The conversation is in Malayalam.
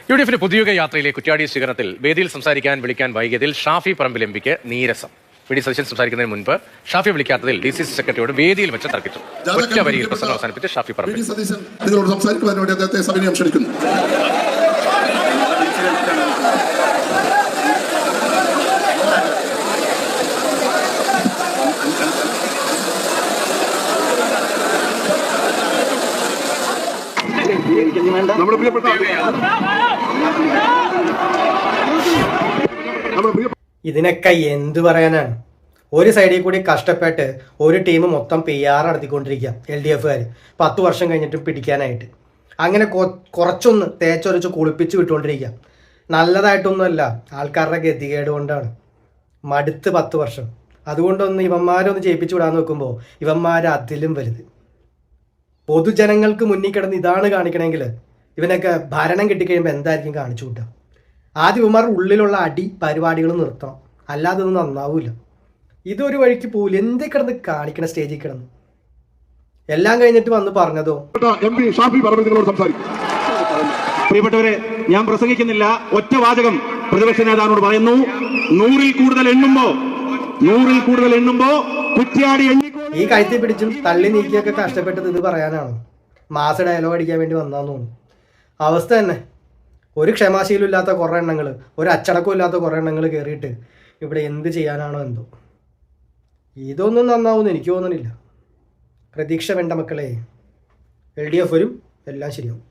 യുഡിഎഫിന്റെ പുതിയുഗ യാത്രയിലെ കുറ്റ്യാടി സ്വീകരണത്തിൽ വേദിയിൽ സംസാരിക്കാൻ വിളിക്കാൻ വൈകിയതിൽ ഷാഫി പറമ്പിൽ എംപിക്ക് നീരസം. വി ഡി സതീശൻ സംസാരിക്കുന്നതിന് മുൻപ് ഷാഫി വിളിക്കാത്തതിൽ DCC സെക്രട്ടറിയോട് വേദിയിൽ വെച്ച് തർക്കിച്ചു. ഒറ്റ വരിയിൽ പ്രസംഗം അവസാനിപ്പിച്ച് ഷാഫി പറമ്പിൽ നിങ്ങളോട് സംസാരിക്കുവാൻ വേണ്ടി അദ്ദേഹത്തെ സവിനയം ക്ഷണിക്കുന്നു. നമ്മുടെ പ്രിയപ്പെട്ട ഇതിനൊക്കെ എന്ത് പറയാനാണ്? ഒരു സൈഡിൽ കൂടി കഷ്ടപ്പെട്ട് ഒരു ടീം മൊത്തം PR നടത്തിക്കൊണ്ടിരിക്കുക LDFകാർ 10 വർഷം കഴിഞ്ഞിട്ടും പിടിക്കാനായിട്ട്. അങ്ങനെ കുറച്ചൊന്ന് തേച്ചൊരച്ച് കുളിപ്പിച്ച് വിട്ടുകൊണ്ടിരിക്കുക. നല്ലതായിട്ടൊന്നുമല്ല, ആൾക്കാരുടെ ഗതികേട് കൊണ്ടാണ്. മടുത്ത് 10 വർഷം. അതുകൊണ്ടൊന്ന് ഇവന്മാരൊന്ന് ജയിപ്പിച്ചു വിടാൻ നോക്കുമ്പോൾ ഇവന്മാർ അതിലും വലുത്. പൊതുജനങ്ങൾക്ക് മുന്നിൽ കിടന്ന് ഇതാണ് കാണിക്കണമെങ്കിൽ ഇവനൊക്കെ ഭരണം കിട്ടിക്കഴിയുമ്പോൾ എന്തായിരിക്കും കാണിച്ചു കൂട്ടുക? ആദ്യം ഇവന്മാരുടെ ഉള്ളിലുള്ള അടി പരിപാടികൾ നിർത്തണം, അല്ലാതെ ഒന്നും നന്നാവൂല. ഇതൊരു വഴിക്ക് പോകില്ല. എന്ത് കിടന്ന് കാണിക്കണം സ്റ്റേജിൽ കിടന്ന്? എല്ലാം കഴിഞ്ഞിട്ട് വന്ന് പറഞ്ഞതോ പ്രിയപ്പെട്ടവരെ, ഞാൻ പ്രസംഗിക്കുന്നില്ല. ഒറ്റ വാചകം പ്രതിപക്ഷ നേതാവിനോട് പറയുന്നു. 100-ൽ കൂടുതൽ എണ്ണുമ്പോ കുറ്റ്യാടി ഈ കഴുത്തി പിടിച്ചും തള്ളി നീക്കിയൊക്കെ കഷ്ടപ്പെട്ടത് ഇത് പറയാനാണ്. മാസ ഡയലോഗ് അടിക്കാൻ വേണ്ടി വന്നാന്ന് തോന്നുന്നു. അവസ്ഥ തന്നെ. ഒരു ക്ഷമാശീലം ഇല്ലാത്ത കുറേ എണ്ണങ്ങൾ, ഒരു അച്ചടക്കം ഇല്ലാത്ത കുറേ എണ്ണങ്ങൾ കയറിയിട്ട് ഇവിടെ എന്ത് ചെയ്യാനാണോ എന്തോ. ഇതൊന്നും നന്നാവുമെന്ന് എനിക്ക് തോന്നുന്നില്ല. പ്രതീക്ഷ വേണ്ട മക്കളെ. LDF വരും, എല്ലാം ശരിയാവും.